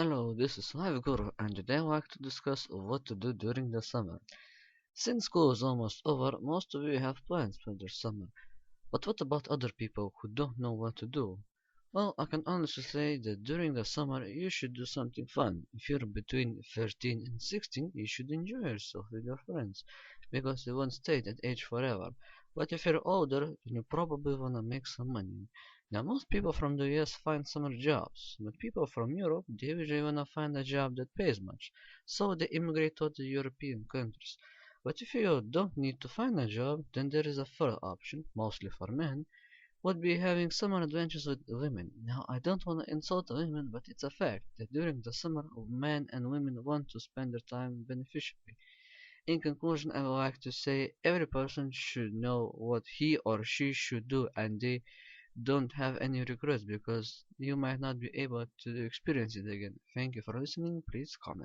Hello, this is Live Guru, and today I'd like to discuss what to do during the summer. Since school is almost over, most of you have plans for the summer. But what about other people who don't know what to do? Well, I can honestly say that during the summer you should do something fun. If you're between 13 and 16, you should enjoy yourself with your friends, because you won't stay that age forever. But if you're older, then you probably wanna make some money. Now, most people from the US find summer jobs, but people from Europe, they usually wanna find a job that pays much, so they immigrate to the European countries. But if you don't need to find a job, then there is a third option, mostly for men, would be having summer adventures with women. Now, I don't want to insult the women, but it's a fact that during the summer, men and women want to spend their time beneficially. In conclusion, I would like to say every person should know what he or she should do, and they don't have any regrets because you might not be able to experience it again. Thank you for listening. Please comment.